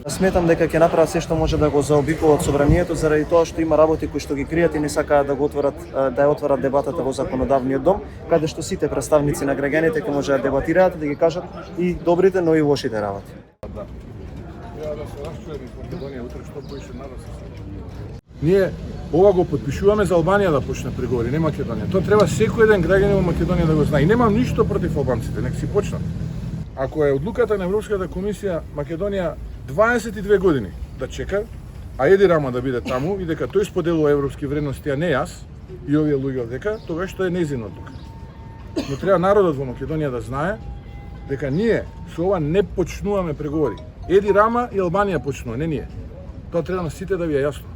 Сметам дека ќе направат се што може да го заобиколат собранието заради тоа што има работи кои што ги кријат и не сакаат да го отворат, да ја отворат дебатата во законодавниот дом, каде што сите представници на граѓаните ќе може да дебатираат, да ги кажат и добрите, но и лошите работи. Да. Ја да се расчуем из Македонија утре што поише народ. Ние ова го подпишуваме за Албанија да почне преговори, не Македонија. Тоа треба секој еден граѓанин во Македонија да го знае. И немам ништо против албанците, нека си почнат. Ако е одлуката на Европската комисија Македонија 22 години да чека, а Еди Рама да биде таму и дека тој споделува европски вредности, а не јас и овие луѓе дека, тогаш што е нејзина одлука. Но треба народот во Македонија да знае дека ние со ова не почнуваме преговори. Еди Рама и Албанија почнува, не ние. Тоа треба на сите да ви е јасно.